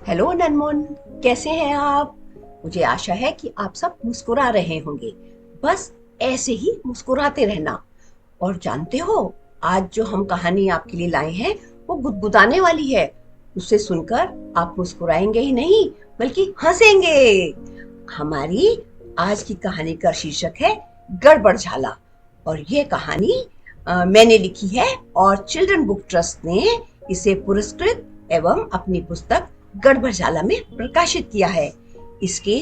Hello ननमुन, कैसे हैं आप? मुझे आशा है कि आप सब मुस्कुरा रहे होंगे। बस ऐसे ही मुस्कुराते रहना। और जानते हो, आज जो हम कहानी आपके लिए लाए हैं वो गुदगुदाने वाली है। उसे सुनकर आप मुस्कुराएंगे ही नहीं बल्कि हंसेंगे। हमारी आज की कहानी का शीर्षक है गड़बड़ झाला। और ये कहानी मैंने लिखी है और चिल्ड्रन बुक ट्रस्ट ने इसे पुरस्कृत एवं अपनी पुस्तक गड़बड़ झाला में प्रकाशित किया है। इसके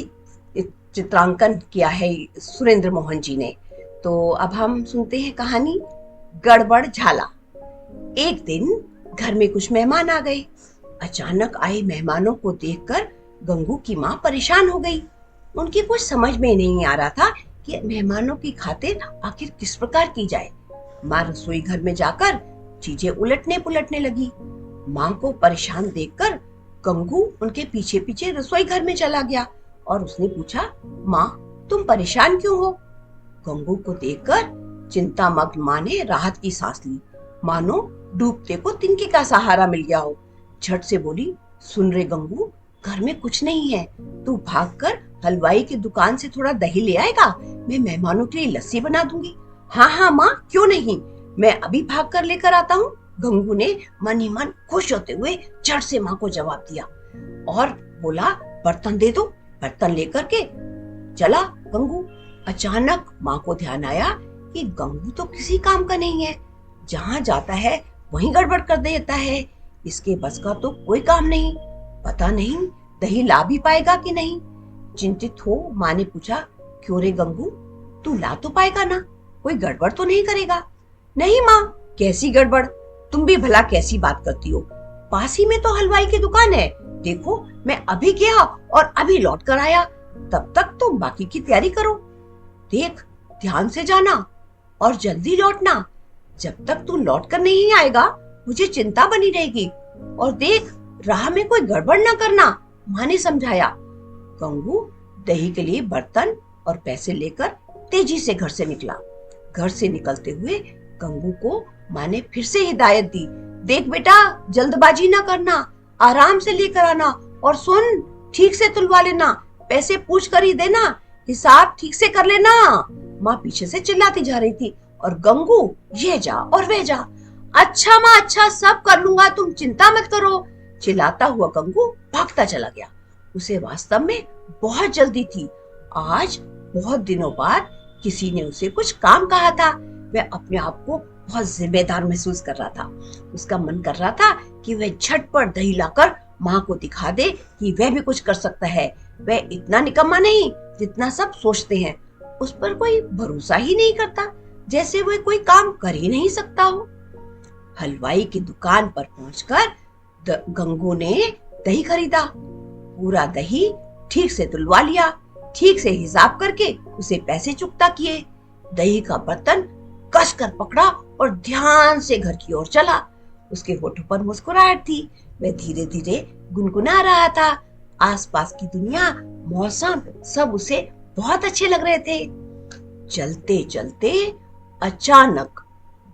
चित्रांकन किया है सुरेंद्र मोहन जी ने। तो अब हम सुनते हैं कहानी गड़बड़ झाला। एक दिन घर में कुछ मेहमान आ गए। अचानक आए मेहमानों को देखकर गंगू की माँ परेशान हो गई। उनकी कुछ समझ में नहीं आ रहा था कि मेहमानों की खातिर आखिर किस प्रकार की जाए। माँ रसोई घर में जाकर चीजें उलटने पुलटने लगी। माँ को परेशान देखकर गंगू उनके पीछे पीछे रसोई घर में चला गया और उसने पूछा, माँ तुम परेशान क्यों हो? गंगू को देखकर चिंतामग्न माँ ने राहत की सांस ली, मानो डूबते को तिनके का सहारा मिल गया हो। झट से बोली, सुन रे गंगू, घर में कुछ नहीं है, तू भागकर हलवाई की दुकान से थोड़ा दही ले आएगा, मैं मेहमानों के लिए लस्सी बना दूंगी। हाँ हाँ माँ, क्यों नहीं, मैं अभी भाग कर लेकर आता हूँ। गंगू ने मन ही मन खुश होते हुए झट से माँ को जवाब दिया और बोला, बर्तन दे दो। बर्तन लेकर के चला गंगू। अचानक माँ को ध्यान आया कि गंगू तो किसी काम का नहीं है, जहाँ जाता है वहीं गड़बड़ कर देता है। इसके बस का तो कोई काम नहीं, पता नहीं दही ला भी पाएगा कि नहीं। चिंतित हो माँ ने पूछा, क्यों रे गंगू, तू ला तो पाएगा ना, कोई गड़बड़ तो नहीं करेगा? नहीं माँ, कैसी गड़बड़, तुम भी भला कैसी बात करती हो, पास ही में तो हलवाई की दुकान है, देखो मैं अभी गया और अभी लौट कर आया, तब तक तुम बाकी की तैयारी करो। देख, ध्यान से जाना और जल्दी लौटना, जब तक तू लौट कर नहीं आएगा मुझे चिंता बनी रहेगी। और देख, राह में कोई गड़बड़ ना करना, माँ ने समझाया। गंगू दही के लिए बर्तन और पैसे लेकर तेजी से घर से निकला। घर से निकलते हुए गंगू को माँ ने फिर से हिदायत दी, देख बेटा, जल्दबाजी ना करना, आराम से लेकर आना, और सुन, ठीक से तुलवा लेना, पैसे पूछ कर ही देना, हिसाब ठीक से कर लेना। माँ पीछे से चिल्लाती जा रही थी और गंगू ये जा और वे जा। अच्छा माँ, अच्छा, सब कर लूंगा, तुम चिंता मत करो। चिल्लाता हुआ गंगू भागता चला गया। उसे वास्तव में बहुत जल्दी थी। आज बहुत दिनों बाद किसी ने उसे कुछ काम कहा था। वह अपने आप को बहुत जिम्मेदार महसूस कर रहा था। उसका मन कर रहा था कि वह झटपट दही लाकर माँ को दिखा दे कि वह भी कुछ कर सकता है। वह इतना निकम्मा नहीं जितना सब सोचते हैं। उस पर कोई भरोसा ही नहीं करता, जैसे वह कोई काम कर ही नहीं सकता हो। हलवाई की दुकान पर पहुंचकर गंगू ने दही खरीदा। पूरा दही ठीक से तुलवा लिया, ठीक से हिसाब करके उसे पैसे चुकता किए। दही का बर्तन कस कर पकड़ा और ध्यान से घर की ओर चला। उसके होठों पर मुस्कुराहट थी। वह धीरे धीरे गुनगुना रहा था। आसपास की दुनिया, मौसम, सब उसे बहुत अच्छे लग रहे थे। चलते चलते अचानक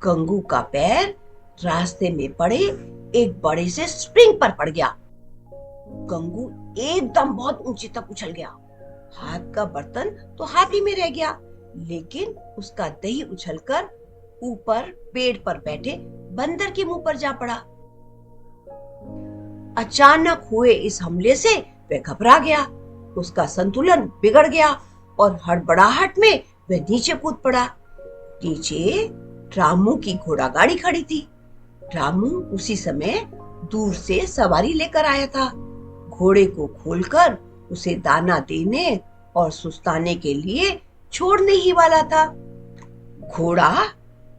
गंगू का पैर रास्ते में पड़े एक बड़े से स्प्रिंग पर पड़ गया। गंगू एकदम बहुत ऊंची तक उछल गया। हाथ का बर्तन तो हाथ ही में रह गया, लेकिन उसका दही उछलकर ऊपर पेड़ पर बैठे बंदर के मुंह पर जा पड़ा। अचानक हुए इस हमले से वह घबरा गया। उसका संतुलन बिगड़ गया और हड़बड़ाहट में वह नीचे कूद पड़ा। नीचे रामू की घोड़ा गाड़ी खड़ी थी। रामू उसी समय दूर से सवारी लेकर आया था। घोड़े को खोलकर उसे दाना देने और सुस्ताने के लिए छोड़ने ही वाला था। घोड़ा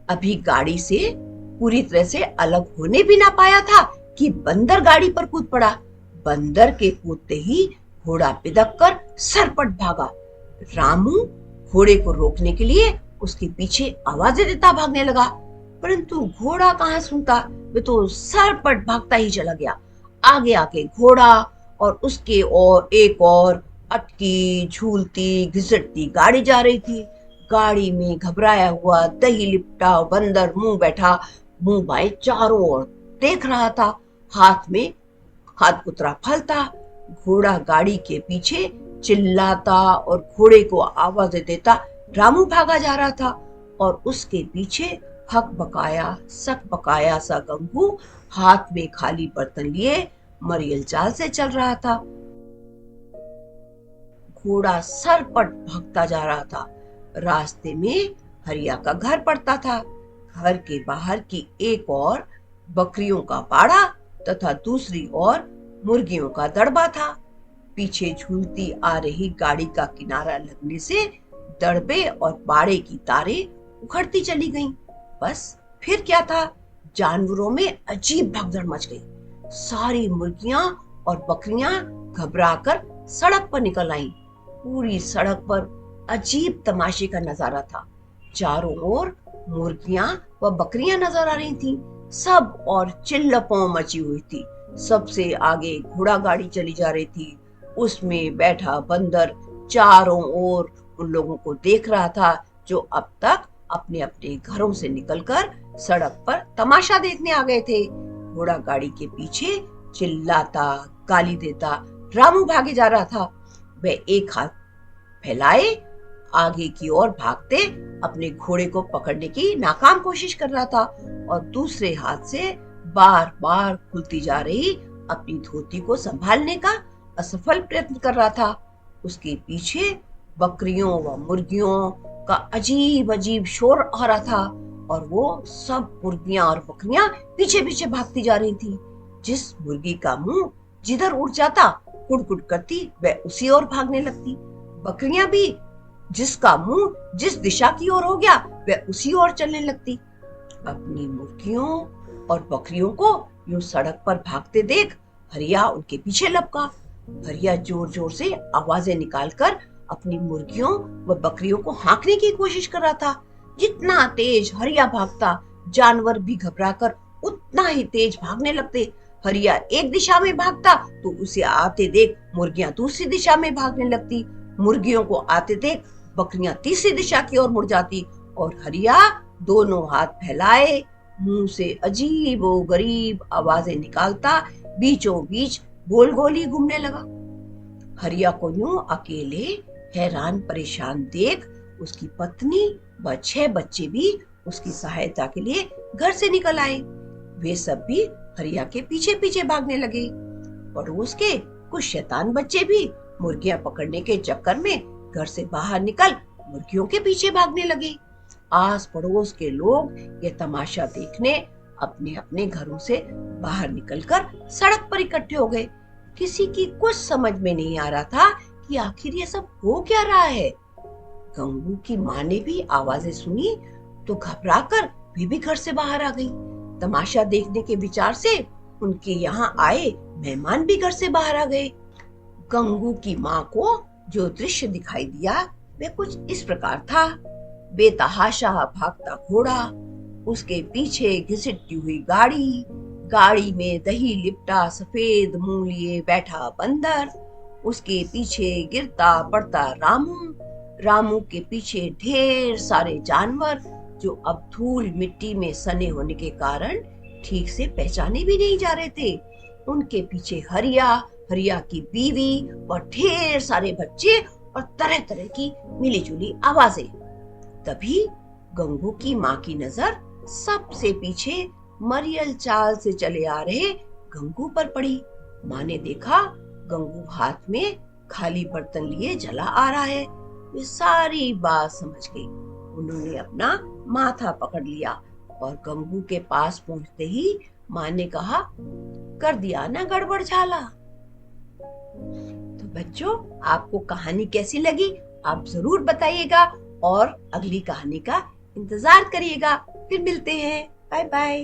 अभी गाड़ी से पूरी तरह से अलग होने भी ना पाया था कि बंदर गाड़ी पर कूद पड़ा। बंदर के कूदते ही घोड़ा बिदक कर सरपट भागा। रामू घोड़े को रोकने के लिए उसके पीछे आवाजें देता भागने लगा, परंतु घोड़ा कहाँ सुनता, वे तो सरपट भागता ही चला गया। आगे आगे घोड़ा और उसके और एक और अटकी झूलती घिसटती गाड़ी जा रही थी। गाड़ी में घबराया हुआ दही लिपटा बंदर मुंह बैठा, मुंह बाएं चारों ओर देख रहा था। हाथ में हाथ कुतरा फल था। घोड़ा गाड़ी के पीछे चिल्लाता और घोड़े को आवाजें देता रामू भागा जा रहा था और उसके पीछे हक बकाया सक बकाया सा गंगू हाथ में खाली बर्तन लिए मरियल चाल से चल रहा था। घोड़ा सरपट भागता जा रहा था। रास्ते में हरिया का घर पड़ता था। घर के बाहर की एक ओर बकरियों का पाड़ा तथा दूसरी ओर मुर्गियों का दड़बा था। पीछे झूलती आ रही गाड़ी का किनारा लगने से दड़बे और बाड़े की तारें उखड़ती चली गईं। बस फिर क्या था, जानवरों में अजीब भगदड़ मच गई। सारी मुर्गियां और बकरियां घबराकर सड़क पर निकल आईं। पूरी सड़क पर अजीब तमाशे का नजारा था। चारों ओर मुर्गियां व बकरियां नजर आ रही थीं। सब और चिल्लपों मची हुई थी। सबसे आगे घोड़ा गाड़ी चली जा रही थी। उसमें बैठा बंदर चारों ओर उन लोगों को देख रहा था जो अब तक अपने अपने घरों से निकलकर सड़क पर तमाशा देखने आ गए थे। घोड़ा गाड़ी के पीछे चिल्लाता गाली देता रामू भागे जा रहा था। वह एक हाथ फैलाए आगे की ओर भागते अपने घोड़े को पकड़ने की नाकाम कोशिश कर रहा था और दूसरे हाथ से बार बार खुलती जा रही अपनी धोती को संभालने का असफल प्रयत्न कर रहा था। उसके पीछे बकरियों व मुर्गियों का अजीब अजीब शोर आ रहा था और वो सब मुर्गियां और बकरियां पीछे पीछे भागती जा रही थी। जिस मुर्गी का मुंह जिधर उड़ जाता कुड़कुड़ करती वह उसी ओर भागने लगती। बकरियां भी जिसका मुंह जिस दिशा की ओर हो गया वह उसी ओर चलने लगती। अपनी मुर्गियों और बकरियों को यूं सड़क पर भागते देख हरिया उनके पीछे लपका। हरिया जोर जोर से आवाजें निकालकर अपनी मुर्गियों व बकरियों को हाँकने की कोशिश कर रहा था। जितना तेज हरिया भागता जानवर भी घबराकर उतना ही तेज भागने लगते। हरिया एक दिशा में भागता तो उसे आते देख मुर्गियां दूसरी दिशा में भागने लगती। मुर्गियों को आते देख बकरियां तीसरी दिशा की ओर मुड़ जाती और हरिया दोनों हाथ फैलाए मुंह से अजीब व गरीब आवाजें निकालता बीचों बीच गोल गोल ही घूमने लगा। हरिया को यूं अकेले हैरान परेशान देख उसकी पत्नी व 6 बच्चे भी उसकी सहायता के लिए घर से निकल आए। वे सब भी हरिया के पीछे पीछे भागने लगे। पड़ोस के कुछ शैतान बच्चे भी मुर्गियां पकड़ने के चक्कर में घर से बाहर निकल मुर्गियों के पीछे भागने लगे। आस पड़ोस के लोग ये तमाशा देखने अपने अपने घरों से बाहर निकलकर सड़क पर इकट्ठे हो गए। किसी की कुछ समझ में नहीं आ रहा था कि आखिर ये सब हो क्या रहा है। गंगू की माँ ने भी आवाजें सुनी तो घबराकर वे भी घर से बाहर आ गई। तमाशा देखने के विचार से उनके यहाँ आए मेहमान भी घर से बाहर आ गए। गंगू की माँ को जो दृश्य दिखाई दिया वह कुछ इस प्रकार था। बेतहाशा भागता घोड़ा, उसके पीछे घिसटती हुई गाड़ी, गाड़ी में दही लिपटा सफेद मुंह लिए बैठा बंदर, उसके पीछे गिरता पड़ता रामू, रामू के पीछे ढेर सारे जानवर जो अब धूल मिट्टी में सने होने के कारण ठीक से पहचाने भी नहीं जा रहे थे। उनके पीछे हरिया, हरिया की बीवी और ढेर सारे बच्चे और तरह तरह की मिली जुली आवाजें। तभी गंगू की माँ की नजर सबसे पीछे मरियल चाल से चले आ रहे गंगू पर पड़ी। माँ ने देखा गंगू हाथ में खाली बर्तन लिए चला आ रहा है। वे सारी बात समझ गई। उन्होंने अपना माथा पकड़ लिया और गंगू के पास पहुंचते ही माँ ने कहा, कर दिया ना गड़बड़ झाला। तो बच्चों, आपको कहानी कैसी लगी आप जरूर बताइएगा और अगली कहानी का इंतजार करिएगा। फिर मिलते हैं। Bye bye.